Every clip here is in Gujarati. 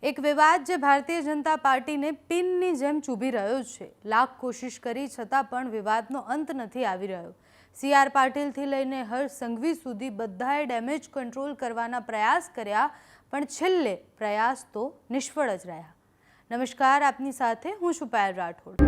એક વિવાદ જે ભારતીય જનતા પાર્ટીને પિનની જેમ ચૂભી રહ્યો છે। લાખ કોશિશ કરી છતાં પણ વિવાદનો અંત નથી આવી રહ્યો। CR પાટીલથી લઈને હર્ષ સંઘવી સુધી બધાએ ડેમેજ કંટ્રોલ કરવાના પ્રયાસ કર્યા, પણ છેલ્લે પ્રયાસ તો નિષ્ફળ જ રહ્યા। નમસ્કાર, આપની સાથે હું છું પાયલ રાઠોડ।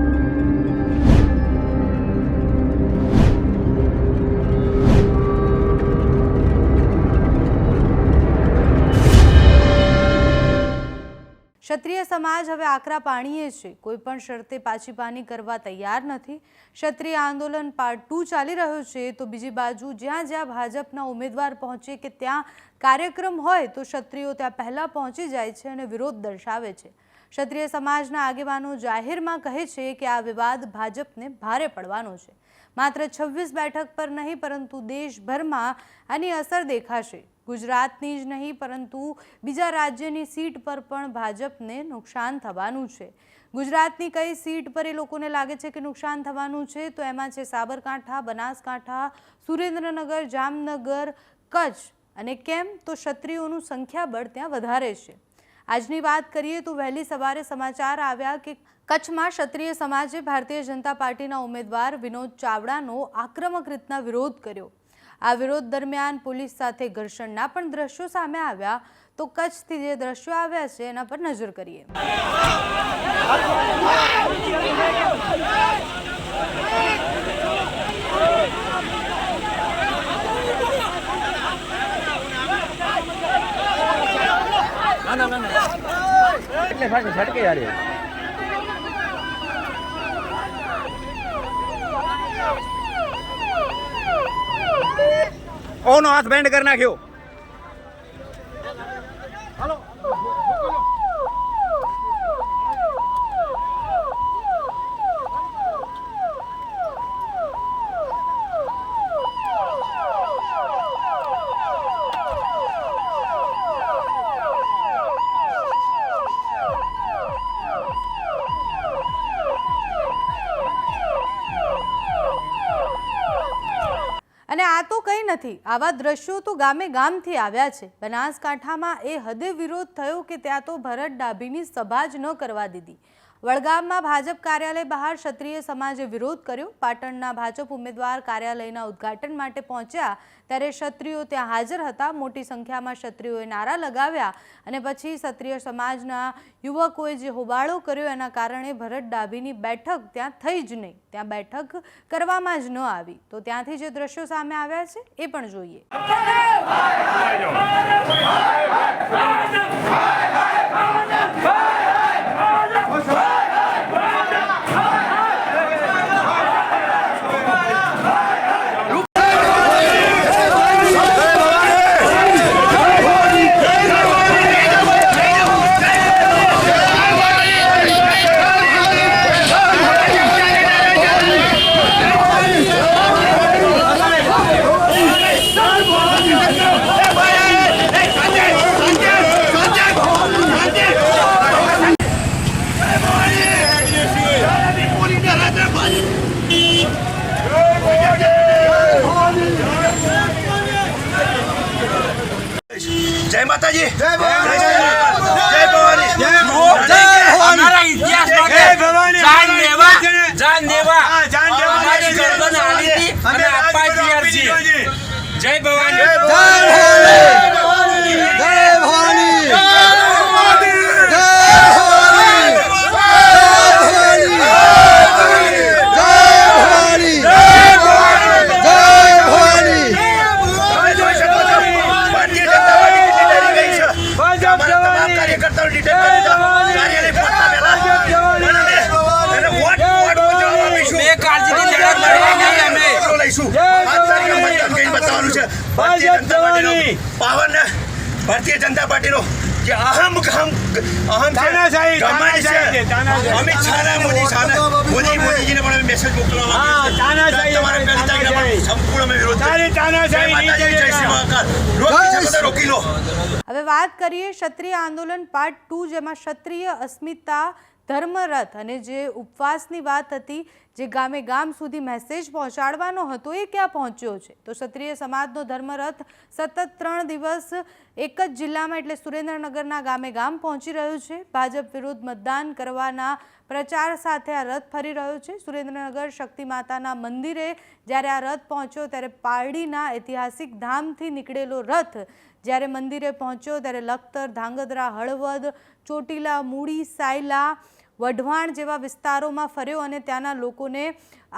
ક્ષત્રિય સમાજ હવે આકરા પાણીએ છે। કોઈ પણ શરતે પાછીપાની કરવા તૈયાર નથી। ક્ષત્રિય આંદોલન પાર્ટ 2 ચાલી રહ્યો છે, તો બીજી બાજુ જ્યાં જ્યાં ભાજપના ઉમેદવાર પહોંચે કે ત્યાં કાર્યક્રમ હોય તો ક્ષત્રિયો ત્યાં પહેલા પહોંચી જાય છે અને વિરોધ દર્શાવે છે। ક્ષત્રિય સમાજના આગેવાનો જાહેરમાં કહે છે કે આ વિવાદ ભાજપને ભારે પડવાનો છે। માત્ર 26 બેઠક પર નહીં પરંતુ દેશભરમાં આની અસર દેખાશે। ગુજરાતની જ નહીં પરંતુ બીજા રાજ્યની સીટ પર પણ ભાજપને નુકસાન થવાનું છે। ગુજરાતની કઈ સીટ પર એ લોકોને લાગે છે કે નુકસાન થવાનું છે, તો એમાં છે સાબરકાંઠા, બનાસકાંઠા, સુરેન્દ્રનગર, જામનગર, કચ્છ। અને કેમ તો ક્ષત્રિયોનું સંખ્યાબળ ત્યાં વધારે છે। આજની વાત કરીએ તો વહેલી સવારે સમાચાર આવ્યા કે કચ્છમાં ક્ષત્રિય સમાજે ભારતીય જનતા પાર્ટીના ઉમેદવાર વિનોદ ચાવડાનો આક્રમક રીતના વિરોધ કર્યો। આ વિરોધ દરમિયાન પોલીસ સાથે ઘર્ષણના પણ દ્રશ્યો સામે આવ્યા। તો કચ્છથી જે દ્રશ્યો આવ્યા છે એના પર નજર કરીએ। ઓનો હાથ બેન્ડ કરી નાખ્યો। હાલો અને આ તો કંઈ નથી, આવા દ્રશ્યો તો ગામે ગામથી આવ્યા છે। બનાસકાંઠામાં એ હદે વિરોધ થયો કે ત્યાં તો ભરત ડાભીની સભા જ ન કરવા દીધી। વડગામમાં ભાજપ કાર્યાલય બહાર ક્ષત્રિય સમાજે વિરોધ કર્યો। પાટણના ભાજપ ઉમેદવાર કાર્યાલયના ઉદ્ઘાટન માટે પહોંચ્યા ત્યારે ક્ષત્રિયો ત્યાં હાજર હતા। મોટી સંખ્યામાં ક્ષત્રિયોએ નારા લગાવ્યા અને પછી ક્ષત્રિય સમાજના યુવકોએ જે હોબાળો કર્યો એના કારણે ભરત ડાભીની બેઠક ત્યાં થઈ જ નહીં, ત્યાં બેઠક કરવામાં જ ન આવી। તો ત્યાંથી જે દ્રશ્યો સામે આવ્યા છે એ પણ જોઈએ। जय माता जी, जय भवानी, जय भवानी, हमारा इतिहास जय भवानी, जानदेवा हमारी गर्दन आली थी અને આપા જીઆરજી जय भवानी, जय भवानी, जय भवानी, भारतीय जनता पार्टी नो कि अहम तानाशाही अमित शाह मोदी जी ने પણ મેસેજ મોકલવા માંગે છે તમારે પહેલી તારીખે સંપૂર્ણ વિરોધ જય શ્રી મહાકાલ રોકી લો। હવે વાત કરીએ ક્ષત્રિય આંદોલન પાર્ટ 2, જેમાં ક્ષત્રિય અસ્મિતા ધર્મરથ અને જે ઉપવાસની વાત હતી, જે ગામે ગામ સુધી મેસેજ પહોંચાડવાનો હતો એ ક્યાં પહોંચ્યો છે? તો ક્ષત્રિય સમાજનો ધર્મરથ સતત 3 દિવસ એક જ જિલ્લામાં એટલે સુરેન્દ્રનગરના ગામે ગામ પહોંચી રહ્યો છે. ભાજપ વિરુદ્ધ મતદાન કરવાના પ્રચાર સાથે આ રથ ફરી રહ્યો છે. સુરેન્દ્રનગર શક્તિ માતાના મંદિરે જ્યારે આ રથ પહોંચ્યો ત્યારે પારડીના ઐતિહાસિક ધામથી નીકળેલો રથ જ્યારે મંદિરે પહોંચ્યો ત્યારે લખતર, ધાંગધ્રા, હળવદ, ચોટીલા, મૂળી, સાયલા, વઢવાણ જેવા વિસ્તારોમાં ફર્યો અને ત્યાંના લોકોને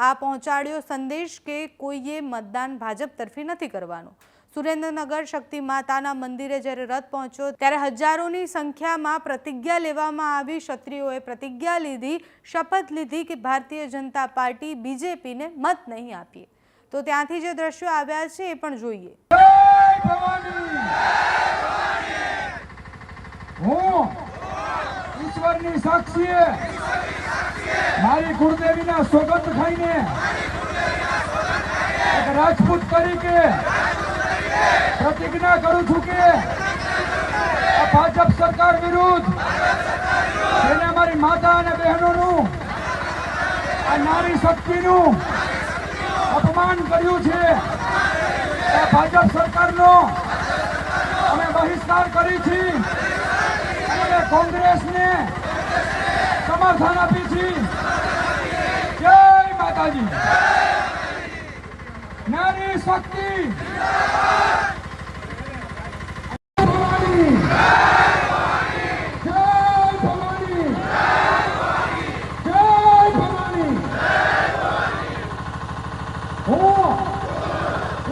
આ પહોંચાડ્યો સંદેશ કે કોઈએ મતદાન ભાજપ તરફી નથી કરવાનું. સુરેન્દ્રનગર શક્તિ માતાના મંદિરે જ્યારે રથ પહોંચ્યો ત્યારે હજારોની સંખ્યામાં પ્રતિજ્ઞા લેવામાં આવી. ક્ષત્રિયોએ પ્રતિજ્ઞા લીધી, શપથ લીધી કે ભારતીય જનતા પાર્ટી બીજેપીને મત નહીં આપીએ. તો ત્યાંથી જે દ્રશ્યો આવ્યા છે એ પણ જોઈએ. ઈશ્વરની સાક્ષીએ મારી કુળદેવીના સોગંદ ખાઈને એક રાજપૂત તરીકે પ્રતિજ્ઞા કરું છું કે આ ભાજપ સરકાર વિરુદ્ધ જેને અમારી માતા અને બહેનોનું આ નારી શક્તિનું અપમાન કર્યું છે આ ભાજપ સરકારનો અમે બહિષ્કાર કરી છીએ. કોંગ્રેસને સમર્થન આપી છે. જય માતાજી. નારી શક્તિ ભવાની. જય ભવાની. જય ભવાની. હું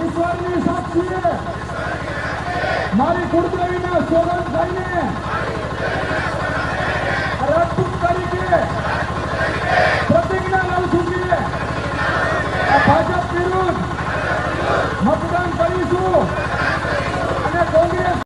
ઈશ્વરની સાક્ષીએ મારી કુળદેવીના સોગંદ ખાઈને રાજપૂત તરીકે પ્રતિજ્ઞા લઉં છું કે આ ભાજપ વિરુદ્ધ મતદાન કરીશું અને કોંગ્રેસ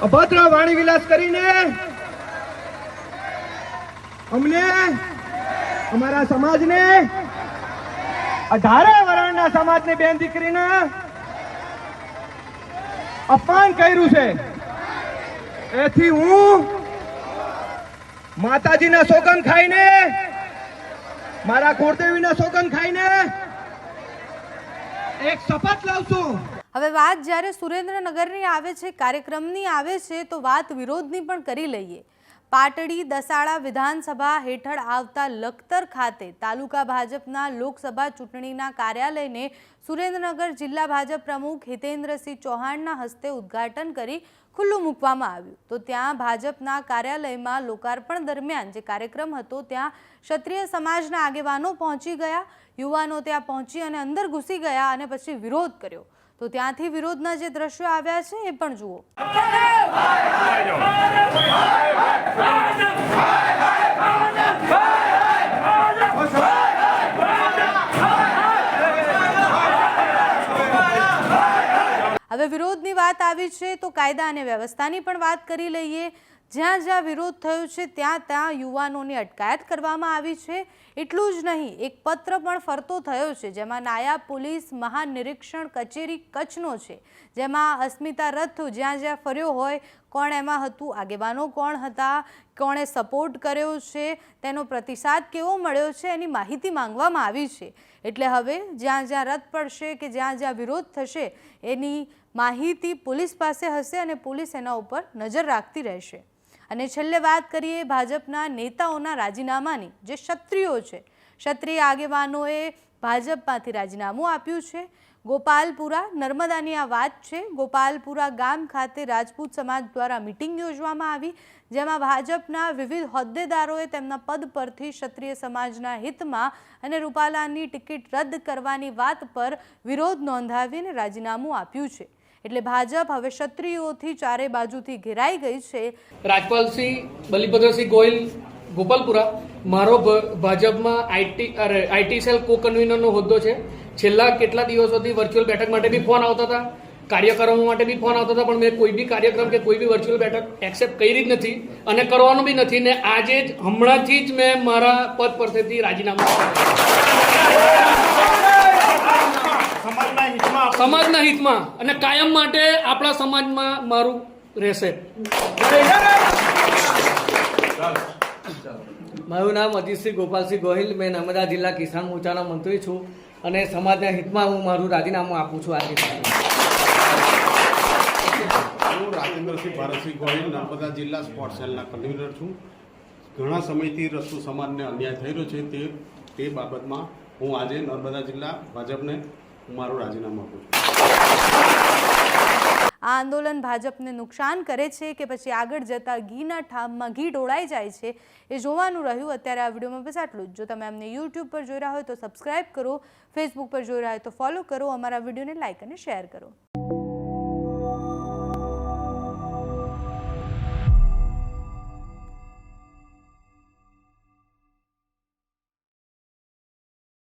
અભદ્ર વાણી વિલાસ કરીને અમને અમારા સમાજને 18 વર્ષના સમાજની બેન દીકરીને અપમાન કર્યું છે. એથી હું માતાજીના સોગંદ ખાઈને મારા કુળદેવીના સોગંદ ખાઈને એક શપથ લઉં છું. હવે વાત જ્યારે સુરેન્દ્રનગરની આવે છે, કાર્યક્રમની આવે છે, તો વાત વિરોધની પણ કરી લઈએ. પાટડી દસાડા વિધાનસભા હેઠળ આવતા લખતર ખાતે તાલુકા ભાજપના લોકસભા ચૂંટણીના કાર્યાલયને સુરેન્દ્રનગર જિલ્લા ભાજપ પ્રમુખ હિતેન્દ્રસિંહ ચૌહાણના હસ્તે ઉદ્ઘાટન કરી ખુલ્લું મૂકવામાં આવ્યું. તો ત્યાં ભાજપના કાર્યાલયમાં લોકાર્પણ દરમિયાન જે કાર્યક્રમ હતો ત્યાં ક્ષત્રિય સમાજના આગેવાનો પહોંચી ગયા. યુવાનો ત્યાં પહોંચી અને અંદર ઘૂસી ગયા અને પછી વિરોધ કર્યો. તો ત્યાંથી વિરોધના જે દ્રશ્યો આવ્યા છે એ પણ જુઓ. હવે વિરોધની વાત આવી છે તો કાયદા અને વ્યવસ્થાની પણ વાત કરી લઈએ. જ્યાં જ્યાં વિરોધ થયો છે ત્યાં ત્યાં યુવાનોની અટકાયત કરવામાં આવી છે. એટલું જ નહીં, એક પત્ર પણ ફરતો થયો છે જેમાં નાયબ પોલીસ મહાનિરીક્ષણ કચેરી કચ્છનો છે, જેમાં અસ્મિતા રથ જ્યાં જ્યાં ફર્યો હોય કોણ એમાં હતું, આગેવાનો કોણ હતા, કોણે સપોર્ટ કર્યો છે, તેનો પ્રતિસાદ કેવો મળ્યો છે એની માહિતી માંગવામાં આવી છે. એટલે હવે જ્યાં જ્યાં રથ પડશે કે જ્યાં જ્યાં વિરોધ થશે એની માહિતી પોલીસ પાસે હશે અને પોલીસ એના ઉપર નજર રાખતી રહેશે. અને છેલ્લે વાત કરીએ ભાજપના નેતાઓના રાજીનામાની. જે ક્ષત્રિયો છે, ક્ષત્રિય આગેવાનોએ ભાજપમાંથી રાજીનામું આપ્યું છે. ગોપાલપુરા નર્મદાની આ વાત છે. ગોપાલપુરા ગામ ખાતે રાજપૂત સમાજ દ્વારા મિટિંગ યોજવામાં આવી, જેમાં ભાજપના વિવિધ હોદ્દેદારોએ તેમના પદ પરથી ક્ષત્રિય સમાજના હિતમાં અને રૂપાલાની ટિકિટ રદ કરવાની વાત પર વિરોધ નોંધાવીને રાજીનામું આપ્યું છે. એટલે ભાજપ હવે ક્ષત્રિયોથી ચારે બાજુથી ઘેરાઈ ગઈ છે. રાજપાલસિંહ બલિભદ્રસિંહ ગોહિલ ગોપાલપુરા. મારો ભાજપમાં આઈટી સેલ કો કન્વીનરનો હોદ્દો છે. છેલ્લા કેટલા દિવસોથી વર્ચ્યુઅલ બેઠક માટે બી ફોન આવતા હતા, કાર્યક્રમો માટે બી ફોન આવતા હતા, પણ મેં કોઈ બી કાર્યક્રમ કે કોઈ બી વર્ચ્યુઅલ બેઠક એક્સેપ્ટ કરી જ નથી અને કરવાનું બી નથી. ને આજે જ હમણાંથી જ મેં મારા પદ પરથી રાજીનામું સમાજના હિતમાં અને કાયમ માટે આપણા સમાજમાં મારું રહેશે. મારું નામ અજીતસિંહ ગોપાલસિંહ ગોહિલ. મેં નર્મદા જિલ્લા કિસાન મોરચાના મંત્રી છું અને સમાજના હિતમાં હું મારું રાજીનામું આપું છું. આજે હું રાજેન્દ્રસિંહ ભારતસિંહ ગોહિલ નર્મદા જિલ્લા સ્પોર્ટ્સ સેલના કન્વીનર છું. ઘણા સમયથી રસ્તુ સમાજને અન્યાય થઈ રહ્યો છે તે બાબતમાં હું આજે નર્મદા જિલ્લા ભાજપને મારું રાજીનામું આપું છું. આ આંદોલન ભાજપને નુકસાન કરે છે કે પછી આગળ જતા ઘીના ઠામમાં ઘી ઢોળાઈ જાય છે એ જોવાનું રહ્યું. અત્યારે આ વિડીયોમાં બસ આટલું જ. જો તમે અમને યુટ્યુબ પર જોઈ રહ્યા હોય તો સબસ્ક્રાઇબ કરો, ફેસબુક પર જોઈ રહ્યા હોય તો ફોલો કરો, અમારા વિડીયોને લાઇક અને શેર કરો.